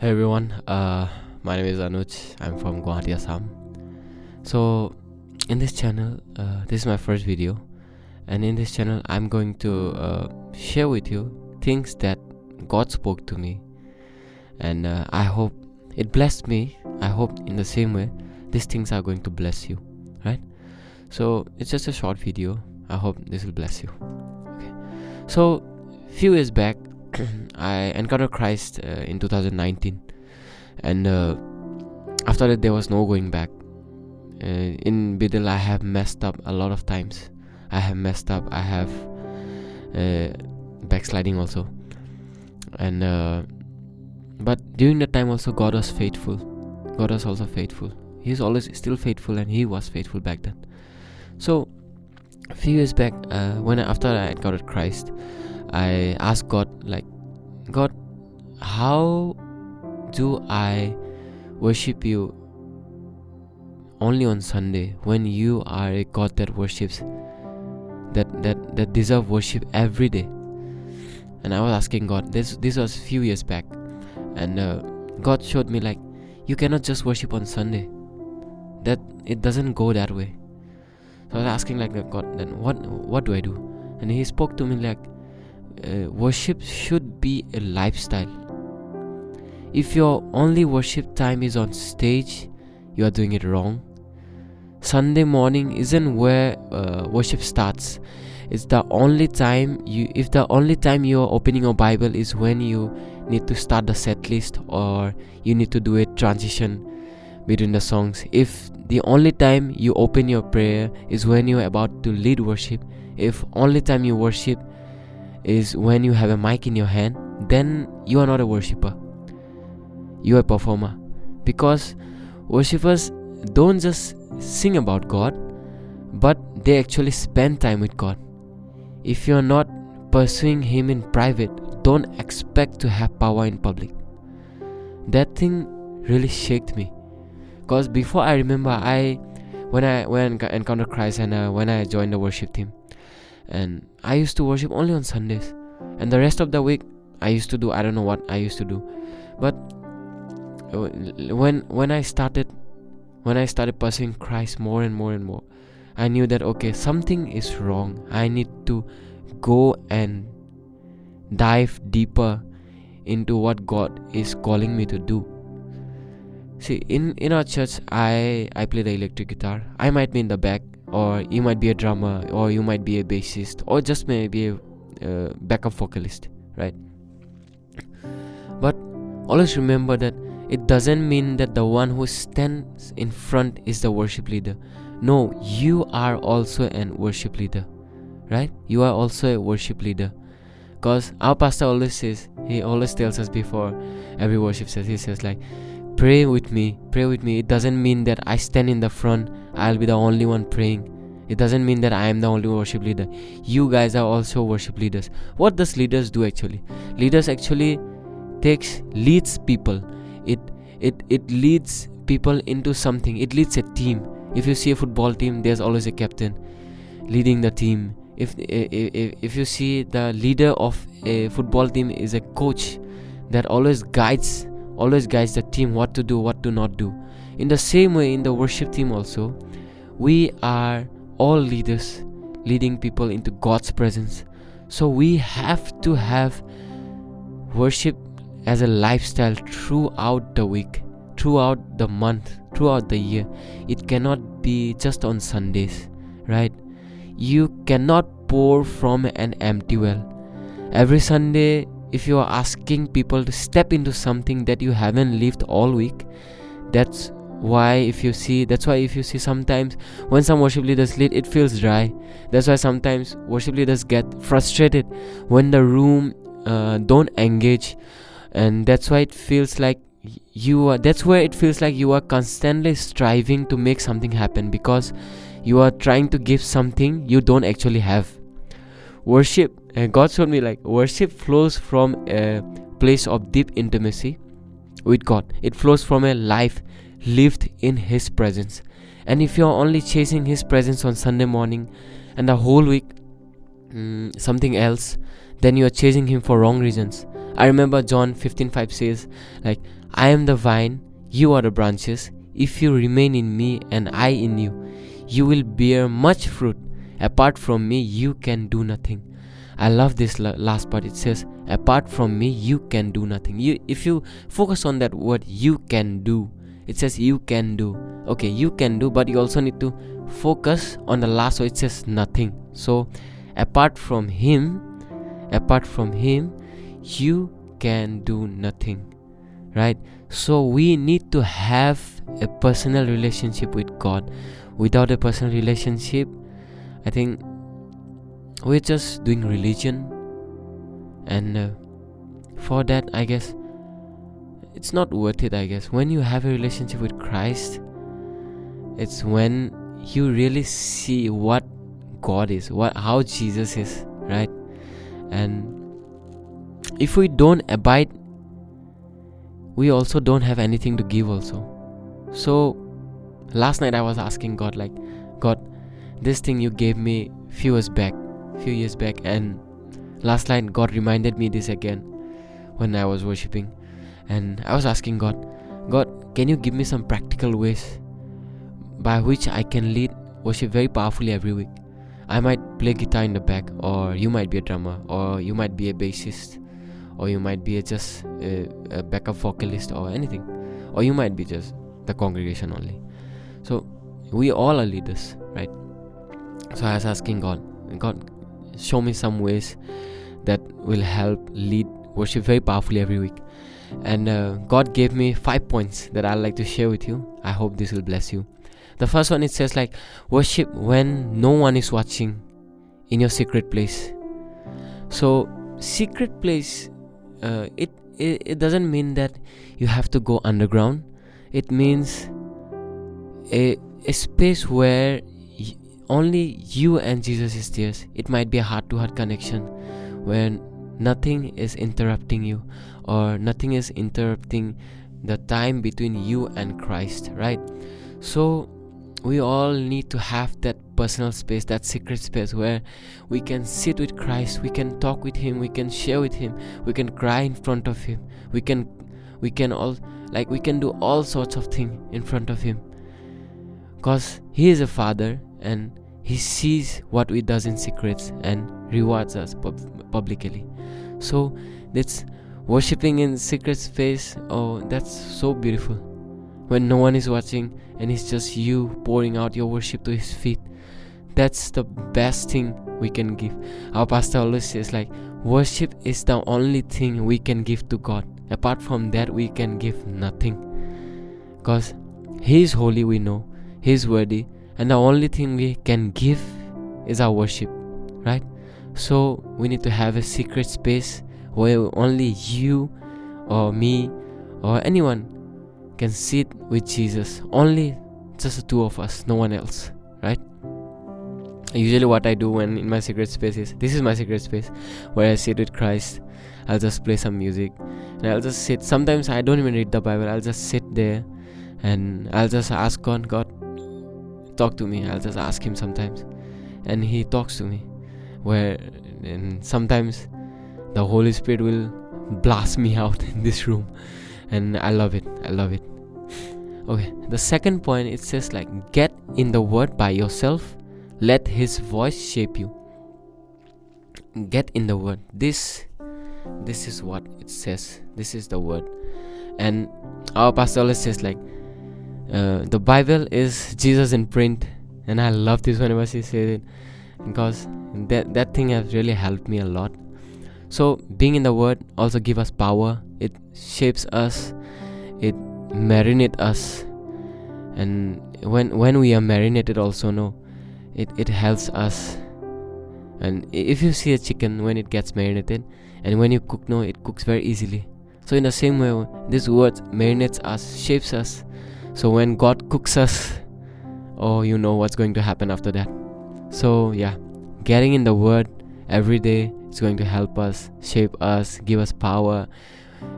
Hey everyone, my name is Anuj. I'm from Guwahati, Assam. So, in this channel, this is my first video, and in this channel, I'm going to share with you things that God spoke to me, and I hope it blessed me. I hope in the same way, these things are going to bless you, right? So, it's just a short video. I hope this will bless you. Okay. So, few years back, I encountered Christ in 2019, and after that there was no going back. In middle, I have messed up a lot of times. I have backsliding also, and but during that time also God was faithful. God was also faithful. He's always still faithful, and He was faithful back then. So a few years back, after I encountered Christ, I asked God, like, God, how do I worship you only on Sunday when you are a God that worships, that deserve worship every day? And I was asking God, this was few years back, and God showed me, like, you cannot just worship on Sunday. That it doesn't go that way. So I was asking, like, God, then what do I do? And He spoke to me like, worship should be a lifestyle. If your only worship time is on stage, you are doing it wrong. Sunday morning isn't where worship starts. It's the only time if the only time you are opening your Bible is when you need to start the set list, or you need to do a transition between the songs. If the only time you open your prayer is when you are about to lead worship, if only time you worship is when you have a mic in your hand, then you are not a worshipper. You are a performer. Because worshippers don't just sing about God, but they actually spend time with God. If you are not pursuing Him in private, don't expect to have power in public. That thing really shook me. Because before, I remember when I encountered Christ, and when I joined the worship team, and I used to worship only on Sundays, and the rest of the week I used to do, I don't know what I used to do. But when I started pursuing Christ more and more, I knew that, okay, something is wrong. I need to go and dive deeper into what God is calling me to do. See, in our church, I play the electric guitar. I might be in the back, or you might be a drummer, or you might be a bassist, or just maybe a backup vocalist, right? But always remember that it doesn't mean that the one who stands in front is the worship leader. No, you are also a worship leader, right? You are also a worship leader. Because our pastor he always tells us before every worship service, he says, like, pray with me. It doesn't mean that I stand in the front, I'll be the only one praying. It doesn't mean that I am the only worship leader. You guys are also worship leaders. What does leaders do actually? Leaders actually leads people. It leads people into something. It leads a team. If you see a football team, there's always a captain leading the team. If you see the leader of a football team is a coach that always guides the team what to do, what to not do. In the same way, in the worship team also, we are all leaders, leading people into God's presence. So we have to have worship as a lifestyle throughout the week, throughout the month, throughout the year. It cannot be just on Sundays, right? You cannot pour from an empty well. Every Sunday, if you are asking people to step into something that you haven't lived all week, that's why if you see sometimes when some worship leaders lead, it feels dry. That's why sometimes worship leaders get frustrated when the room don't engage, and that's why it feels like you are constantly striving to make something happen, because you are trying to give something you don't actually have. Worship, God showed me, like, worship flows from a place of deep intimacy with God. It flows from a life lived in His presence. And if you're only chasing His presence on Sunday morning, and the whole week something else, then you are chasing Him for wrong reasons. I remember John 15:5 says, like, I am the vine, you are the branches. If you remain in me and I in you, you will bear much fruit. Apart from me, you can do nothing. I love this last part. It says, apart from me, you can do nothing. If you focus on that word, you can do. It says you can do. Okay, you can do, but you also need to focus on the last word. It says nothing. So, apart from Him, you can do nothing. Right? So we need to have a personal relationship with God. Without a personal relationship, I think we're just doing religion, and for that, I guess it's not worth it. I guess when you have a relationship with Christ, it's when you really see what God is, how Jesus is, right? And if we don't abide, we also don't have anything to give also. So last night I was asking God, like, God, this thing you gave me few years back, and last night God reminded me this again when I was worshipping, and I was asking God, can you give me some practical ways by which I can lead worship very powerfully every week? I might play guitar in the back, or you might be a drummer, or you might be a bassist, or you might be just a backup vocalist or anything, or you might be just the congregation only. So we all are leaders, right? So I was asking God, show me some ways that will help lead worship very powerfully every week. And God gave me 5 points that I'd like to share with you. I hope this will bless you. The first one, it says like, worship when no one is watching in your secret place. So secret place, it doesn't mean that you have to go underground. It means a space where only you and Jesus is there. It might be a heart-to-heart connection where nothing is interrupting you, or nothing is interrupting the time between you and Christ, right? So we all need to have that personal space, that secret space where we can sit with Christ, we can talk with Him, we can share with Him, we can cry in front of Him, we can do all sorts of things in front of Him, because He is a Father and He sees what we does in secrets and rewards us publicly. So that's worshipping in secret space. Oh, that's so beautiful when no one is watching and it's just you pouring out your worship to His feet. That's the best thing we can give. Our pastor always says like, worship is the only thing we can give to God. Apart from that, we can give nothing, because He is holy, we know He is worthy, and the only thing we can give is our worship, right? So we need to have a secret space where only you or me or anyone can sit with Jesus. Only just the two of us, no one else, right? Usually what I do when in my secret space is, this is my secret space where I sit with Christ. I'll just play some music and I'll just sit. Sometimes I don't even read the Bible. I'll just sit there and I'll just ask God, talk to me. I'll just ask Him sometimes, and He talks to me. And sometimes the Holy Spirit will blast me out in this room, and I love it. Okay, the second point, it says like, get in the Word by yourself. Let His voice shape you. Get in the Word. This is what it says. This is the Word. And our pastor always says like, the Bible is Jesus in print. And I love this whenever she says it, because that thing has really helped me a lot. So being in the Word also give us power. It shapes us. It marinates us. And when we are marinated also, no, it helps us. And if you see a chicken when it gets marinated, and when you cook, no, it cooks very easily. So in the same way, this Word marinates us, shapes us. So when God cooks us, oh, you know what's going to happen after that. So yeah, getting in the Word every day is going to help us, shape us, give us power,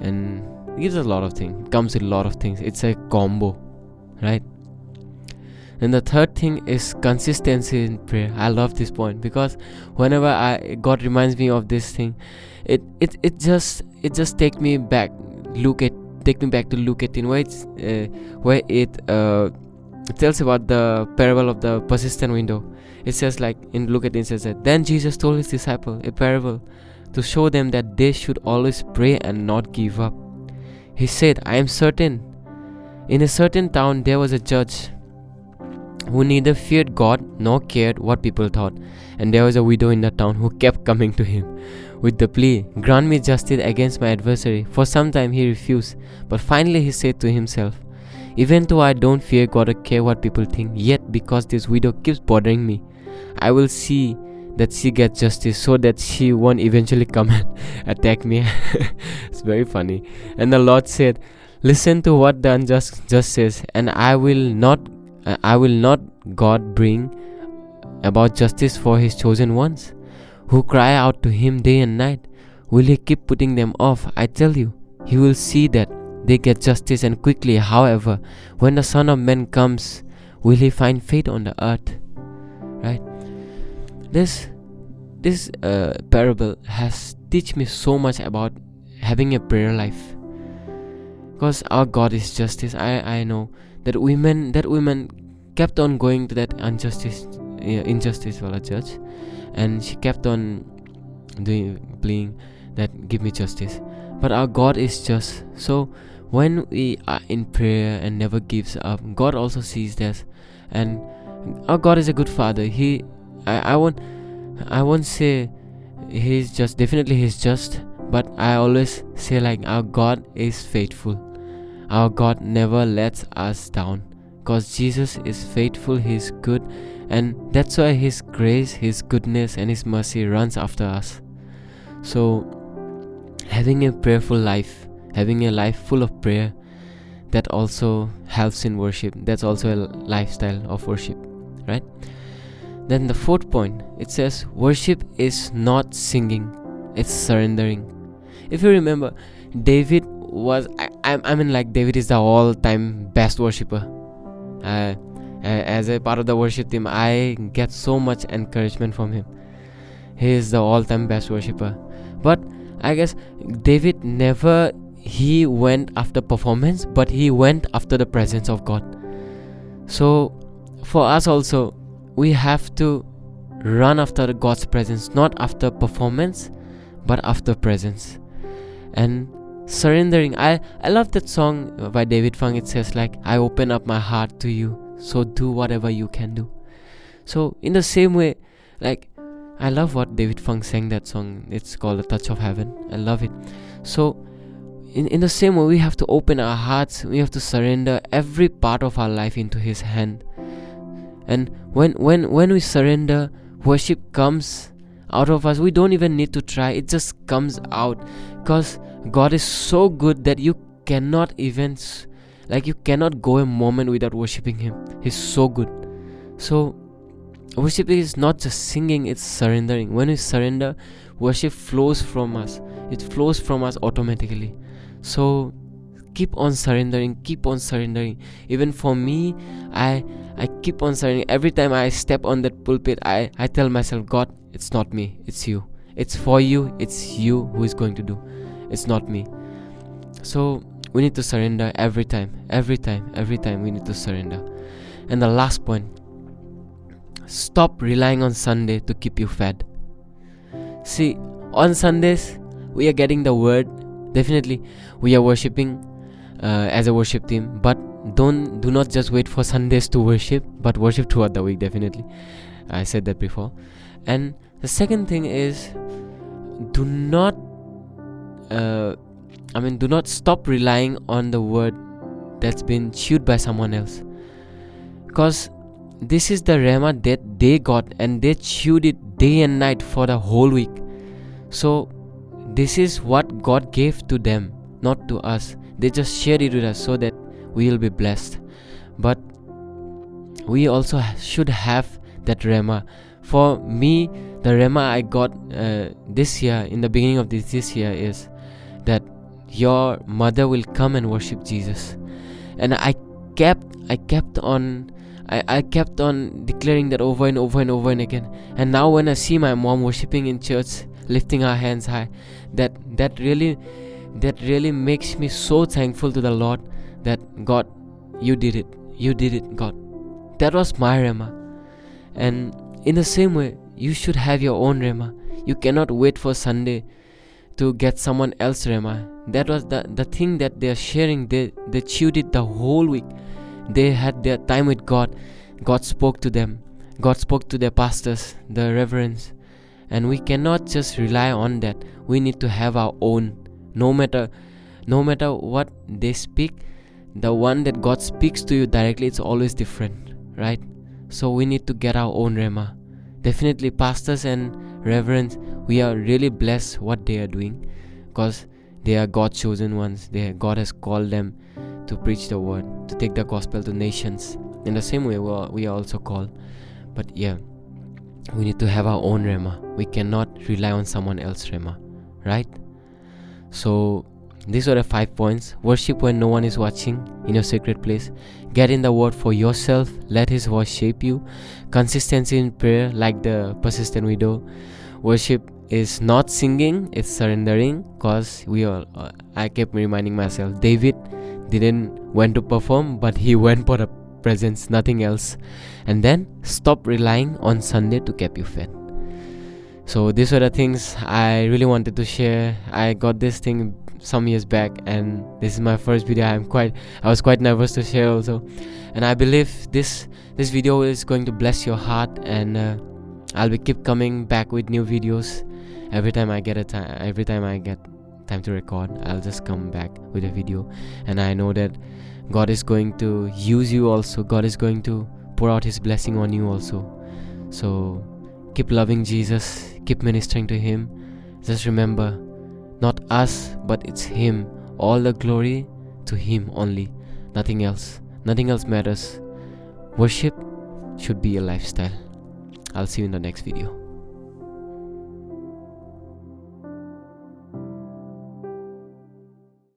and it gives us a lot of things. It comes with a lot of things. It's a combo, right? And the third thing is consistency in prayer. I love this point, because whenever God reminds me of this thing, it just takes me back. Look at take me back to Luke 18, where it tells about the parable of the persistent widow. It says, like in Luke 18, it says that then Jesus told his disciple a parable to show them that they should always pray and not give up. He said, I am certain in a certain town there was a judge who neither feared God nor cared what people thought. And there was a widow in the town who kept coming to him with the plea, grant me justice against my adversary. For some time he refused, but finally he said to himself, even though I don't fear God or care what people think, yet because this widow keeps bothering me, I will see that she gets justice so that she won't eventually come and attack me. It's very funny. And the Lord said, listen to what the unjust judge says, and I will not God bring about justice for his chosen ones, who cry out to him day and night. Will he keep putting them off? I tell you, he will see that they get justice, and quickly. However, when the Son of Man comes, will he find faith on the earth? Right? This parable has teach me so much about having a prayer life, because our God is justice. I know that women kept on going to that injustice for a judge, and she kept on pleading that give me justice. But our God is just. So when we are in prayer and never gives up, God also sees this, and our God is a good Father. I won't say He's just. Definitely He's just, but I always say like our God is faithful. Our God never lets us down, because Jesus is faithful. He's good, and that's why His grace, His goodness, and His mercy runs after us. So having a prayerful life, having a life full of prayer, that also helps in worship. That's also a lifestyle of worship, right? Then the fourth point, it says worship is not singing, it's surrendering. If you remember, David was David is the all-time best worshipper. As a part of the worship team, I get so much encouragement from him. He is the all-time best worshipper. But I guess David he went after performance, but he went after the presence of God. So for us also, we have to run after God's presence, not after performance, but after presence. And surrendering, I love that song by David Fung. It says like, I open up my heart to you, so do whatever you can do. So in the same way, like, I love what David Fung sang that song. It's called The Touch of Heaven. I love it. So in the same way, we have to open our hearts. We have to surrender every part of our life into His hand. And when we surrender, worship comes out of us. We don't even need to try. It just comes out, because God is so good that you cannot go a moment without worshiping Him. He's so good. So worship is not just singing, it's surrendering. When we surrender, worship flows from us. It flows from us automatically. So keep on surrendering. Even for me, I keep on surrendering. Every time I step on that pulpit, I tell myself, God, it's not me, it's you. It's for you, it's you who is going to do. It's not me. So we need to surrender every time we need to surrender. And the last point, stop relying on Sunday to keep you fed. See, on Sundays, we are getting the word. Definitely, we are worshipping as a worship team. But do not just wait for Sundays to worship, but worship throughout the week, definitely. I said that before. And the second thing is, do not stop relying on the word that's been chewed by someone else. Because this is the rhema that they got, and they chewed it day and night for the whole week. So this is what God gave to them, not to us. They just shared it with us so that we will be blessed. But we also should have that rhema. For me, the rhema I got this year, in the beginning of this year, is that your mother will come and worship Jesus. And I kept on declaring that over and over and over and again. And now when I see my mom worshiping in church, lifting her hands high, that really that really makes me so thankful to the Lord that God, you did it, God. That was my Rhema. And in the same way, you should have your own Rhema. You cannot wait for Sunday to get someone else Rhema. That was the thing that they are sharing. They chewed it the whole week. They had their time with God. God spoke to them. God spoke to their pastors, the reverends. And we cannot just rely on that. We need to have our own. No matter what they speak, the one that God speaks to you directly, it's always different, right? So we need to get our own Rhema. Definitely pastors and reverends, we are really blessed what they are doing, because they are God's chosen ones. God has called them to preach the word, to take the gospel to nations. In the same way, we are also called. But yeah, we need to have our own Rhema. We cannot rely on someone else's Rhema, right? So these are the 5 points. Worship when no one is watching in your secret place. Get in the word for yourself. Let his voice shape you. Consistency in prayer, like the persistent widow. Worship is not singing, it's surrendering. Because I kept reminding myself, David didn't went to perform, but he went for the presence, nothing else. And then stop relying on Sunday to keep you fed. So these were the things I really wanted to share. I got this thing some years back, and this is my first video. I was quite nervous to share also, and I believe this video is going to bless your heart, and I'll be keep coming back with new videos every time I get time to record. I'll just come back with a video, and I know that God is going to use you also. God is going to pour out his blessing on you also. So keep loving Jesus, keep ministering to him. Just remember, not us, but it's him. All the glory to him only. Nothing else matters. Worship should be a lifestyle. I'll see you in the next video.